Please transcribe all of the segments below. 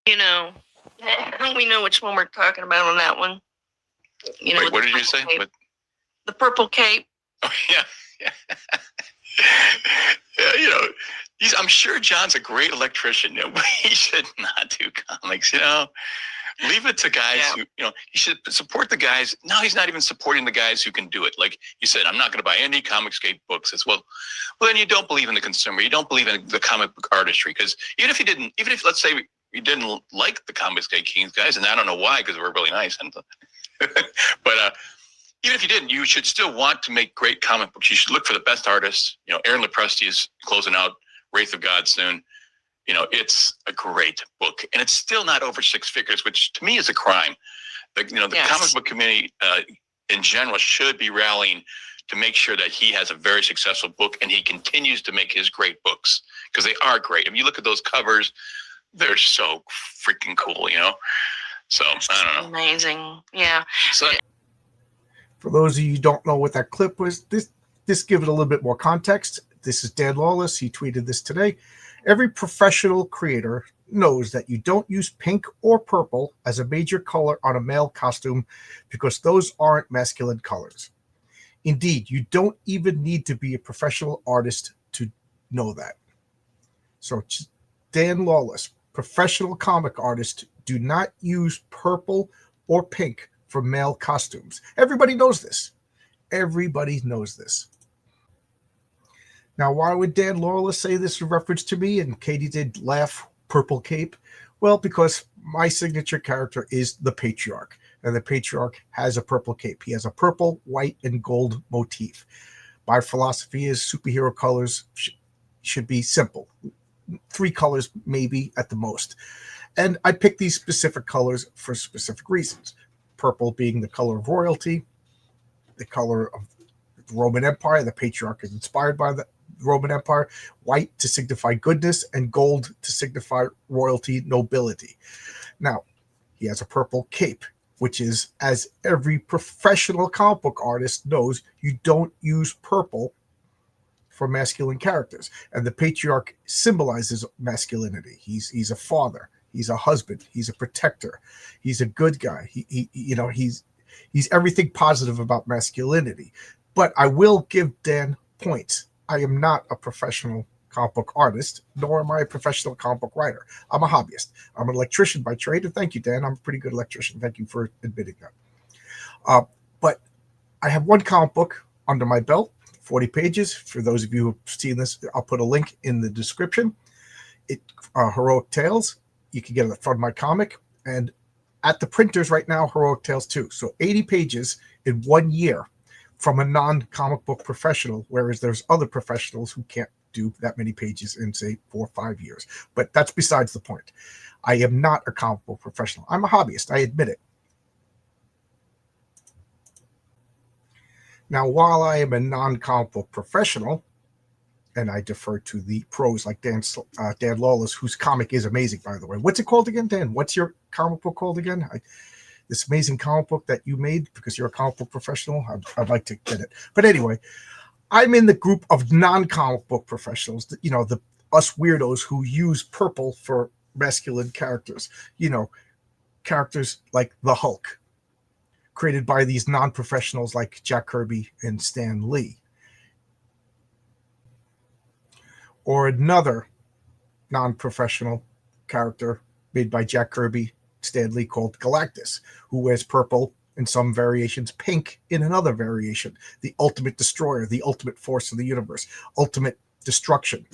You know, we know which one we're talking about on that one. You know, wait, what did you say? The purple cape. Oh, yeah. Yeah, I'm sure John's a great electrician, but he should not do comics, Leave it to guys who, he should support the guys. Now he's not even supporting the guys who can do it. Like you said, I'm not going to buy any Comicscape books. It's well, then you don't believe in the consumer. You don't believe in the comic book artistry. Because even if let's say you didn't like the Comicscape Kings guys, and I don't know why, because we're really nice, but even if you didn't, you should still want to make great comic books. You should look for the best artists. Aaron Lepresti is closing out Wraith of God soon. It's a great book, and it's still not over six figures, which to me is a crime. The comic book community in general should be rallying to make sure that he has a very successful book, and he continues to make his great books, because they are great. I mean, you look at those covers; they're so freaking cool, So I don't know. Amazing, yeah. So, for those of you who don't know what that clip was, this give it a little bit more context. This is Dan Lawlis. He tweeted this today. Every professional creator knows that you don't use pink or purple as a major color on a male costume because those aren't masculine colors. Indeed, you don't even need to be a professional artist to know that. So, Dan Lawlis, professional comic artist, do not use purple or pink for male costumes. Everybody knows this. Everybody knows this. Now, why would Dan Lawlis say this in reference to me? And Katie did laugh, purple cape. Well, because my signature character is the Patriarch, and the Patriarch has a purple cape. He has a purple, white, and gold motif. My philosophy is superhero colors should be simple. 3 colors, maybe at the most. And I picked these specific colors for specific reasons. Purple being the color of royalty, the color of the Roman Empire. The Patriarch is inspired by the Roman Empire. White to signify goodness, and gold to signify royalty, nobility. Now, he has a purple cape, which is, as every professional comic book artist knows, you don't use purple for masculine characters. And the Patriarch symbolizes masculinity. He's a father. He's a husband. He's a protector. He's a good guy. He's everything positive about masculinity. But I will give Dan points. I am not a professional comic book artist, nor am I a professional comic book writer. I'm a hobbyist. I'm an electrician by trade, and thank you, Dan. I'm a pretty good electrician. Thank you for admitting that. But I have one comic book under my belt, 40 pages. For those of you who've seen this, I'll put a link in the description. Heroic Tales. You can get it from my comic. And at the printers right now, Heroic Tales 2. So 80 pages in 1 year from a non-comic book professional, whereas there's other professionals who can't do that many pages in, say, 4 or 5 years. But that's besides the point. I am not a comic book professional. I'm a hobbyist. I admit it. Now, while I am a non-comic book professional, and I defer to the pros like Dan Lawlis, whose comic is amazing, by the way. What's it called again, Dan? What's your comic book called again? This amazing comic book that you made because you're a comic book professional. I'd like to get it. But anyway, I'm in the group of non-comic book professionals, the us weirdos who use purple for masculine characters. Characters like the Hulk, created by these non-professionals like Jack Kirby and Stan Lee. Or another non-professional character made by Jack Kirby, Stan Lee, called Galactus, who wears purple in some variations, pink in another variation. The ultimate destroyer, the ultimate force of the universe, ultimate destruction.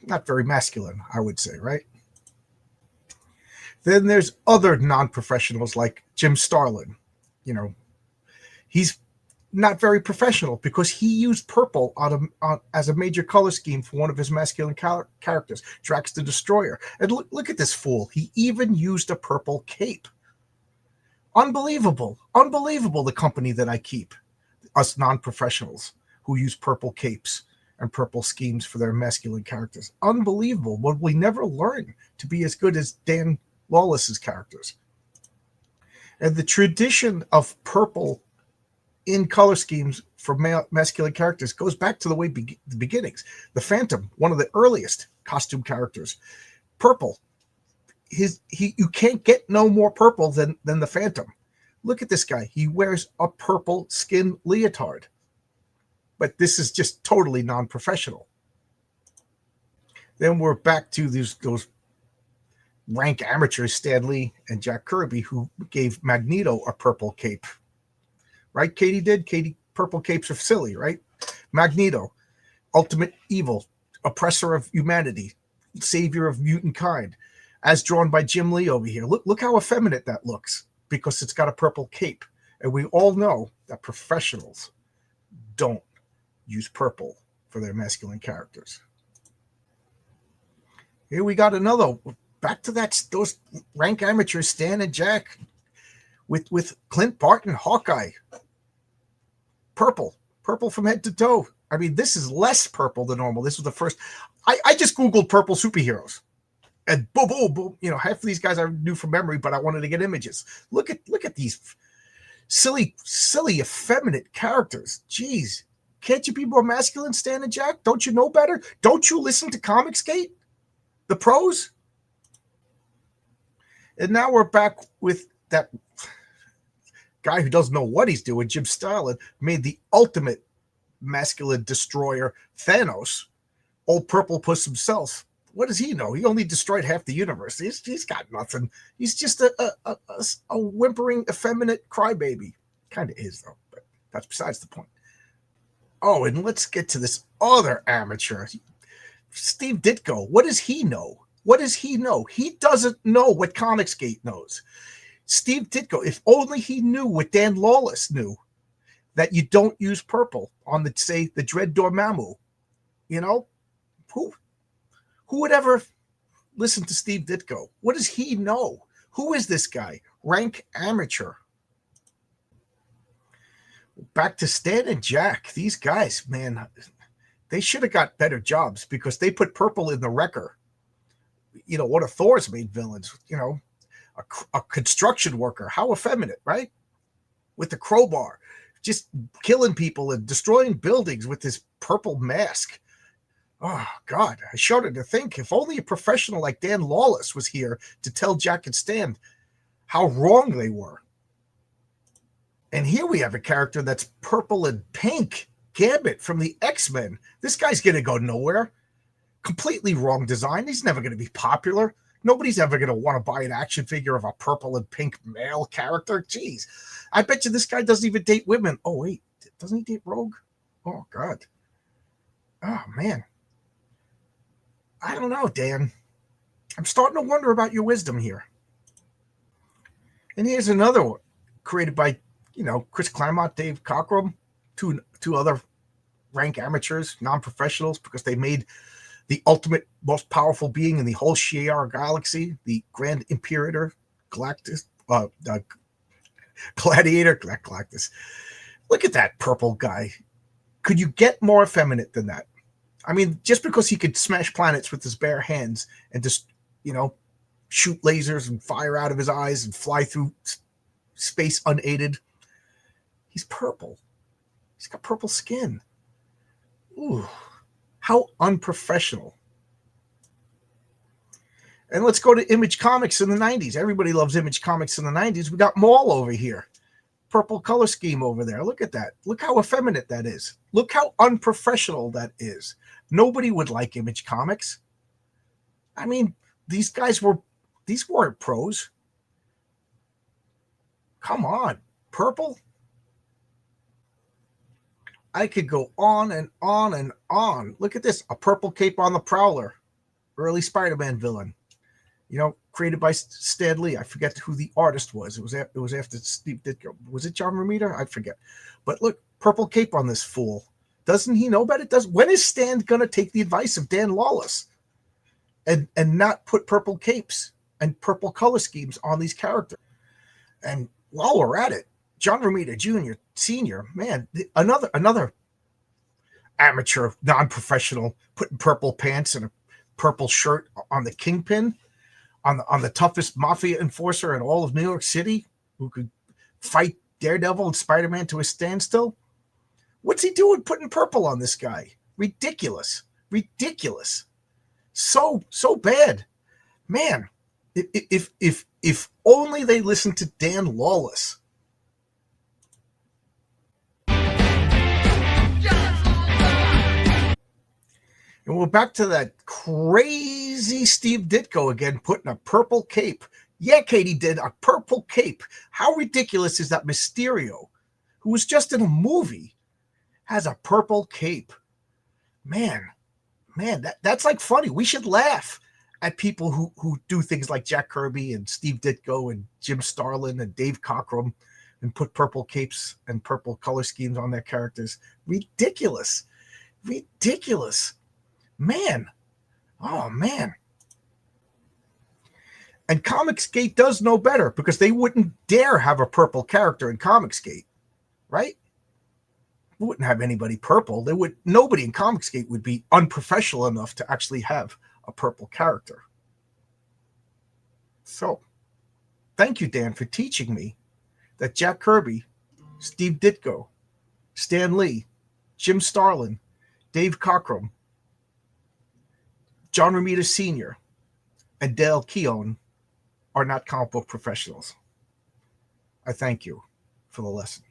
Not very masculine, I would say, right? Then there's other non-professionals like Jim Starlin. He's not very professional because he used purple as a major color scheme for one of his masculine characters, Drax the Destroyer. And look at this fool. He even used a purple cape. Unbelievable. Unbelievable, the company that I keep. Us non-professionals who use purple capes and purple schemes for their masculine characters. Unbelievable. Would we never learn to be as good as Dan Lawlis's characters? And the tradition of purple in color schemes for masculine characters goes back to the beginnings. The Phantom, one of the earliest costume characters, purple. you can't get no more purple than the Phantom. Look at this guy. He wears a purple skin leotard. But this is just totally non-professional. Then we're back to those rank amateurs, Stan Lee and Jack Kirby, who gave Magneto a purple cape. Right? Katie did. Katie, purple capes are silly, right? Magneto, ultimate evil, oppressor of humanity, savior of mutant kind, as drawn by Jim Lee over here. Look how effeminate that looks, because it's got a purple cape. And we all know that professionals don't use purple for their masculine characters. Here we got another, back to those rank amateurs, Stan and Jack, with Clint Barton, Hawkeye. Purple from head to toe. I mean, this is less purple than normal. This was the first. I just Googled purple superheroes, and boom, boom, boom. You know, half of these guys I knew from memory, but I wanted to get images. Look at these silly, effeminate characters. Jeez, can't you be more masculine, Stan and Jack? Don't you know better? Don't you listen to Comicsgate, the pros? And now we're back with that guy who doesn't know what he's doing. Jim Starlin made the ultimate masculine destroyer, Thanos, old purple puss himself. What does he know? He only destroyed half the universe. He's got nothing. He's just a whimpering, effeminate crybaby. Kind of is, though, but that's besides the point. Oh, and let's get to this other amateur, Steve Ditko. What does he know? What does he know? He doesn't know what Comicsgate knows. Steve Ditko, if only he knew what Dan Lawlis knew, that you don't use purple on the Dread Dormammu. You know, who would ever listen to Steve Ditko? What does he know? Who is this guy? Rank amateur. Back to Stan and Jack. These guys, man, they should have got better jobs, because they put purple in the Wrecker. You know, one of Thor's main villains, you know, a construction worker. How effeminate, right? With the crowbar, just killing people and destroying buildings with this purple mask. Oh, God, I shudder to think, if only a professional like Dan Lawlis was here to tell Jack and Stan how wrong they were. And here we have a character that's purple and pink. Gambit from the X-Men. This guy's going to go nowhere. Completely wrong design. He's never going to be popular. Nobody's ever going to want to buy an action figure of a purple and pink male character. Jeez. I bet you this guy doesn't even date women. Oh, wait. Doesn't he date Rogue? Oh, God. Oh, man. I don't know, Dan. I'm starting to wonder about your wisdom here. And here's another one, created by, you know, Chris Claremont, Dave Cockrum, two other rank amateurs, non-professionals, because they made the ultimate, most powerful being in the whole Shi'ar galaxy, the Grand Imperator Galactus, Gladiator Galactus. Look at that purple guy. Could you get more effeminate than that? I mean, just because he could smash planets with his bare hands and just, you know, shoot lasers and fire out of his eyes and fly through space unaided, he's purple. He's got purple skin. Ooh. How unprofessional. And let's go to Image Comics in the 90s. Everybody loves Image Comics in the 90s. We got Maul over here. Purple color scheme over there. Look at that. Look how effeminate that is. Look how unprofessional that is. Nobody would like Image Comics. I mean, these weren't pros. Come on. Purple? I could go on and on and on. Look at this. A purple cape on the Prowler. Early Spider-Man villain. You know, created by Stan Lee. I forget who the artist was. It was after Steve Ditko. Was it John Romita? I forget. But look, purple cape on this fool. Doesn't he know about it? When is Stan going to take the advice of Dan Lawlis and not put purple capes and purple color schemes on these characters? And while we're at it, John Romita Jr., Sr., man, another amateur, non-professional, putting purple pants and a purple shirt on the Kingpin, on the toughest mafia enforcer in all of New York City, who could fight Daredevil and Spider-Man to a standstill. What's he doing putting purple on this guy? Ridiculous. So bad. Man, If only they listened to Dan Lawlis. And we're back to that crazy Steve Ditko again, putting a purple cape. Yeah, Katie did a purple cape. How ridiculous is that Mysterio, who was just in a movie, has a purple cape? Man, that's like funny. We should laugh at people who do things like Jack Kirby and Steve Ditko and Jim Starlin and Dave Cockrum and put purple capes and purple color schemes on their characters. Ridiculous. Man. Oh, man. And Comicsgate does know better because they wouldn't dare have a purple character in Comicsgate, right? We wouldn't have anybody purple. Nobody in Comicsgate would be unprofessional enough to actually have a purple character. So, thank you, Dan, for teaching me that Jack Kirby, Steve Ditko, Stan Lee, Jim Starlin, Dave Cockrum, John Romita Sr., and Dale Keown are not comic book professionals. I thank you for the lesson.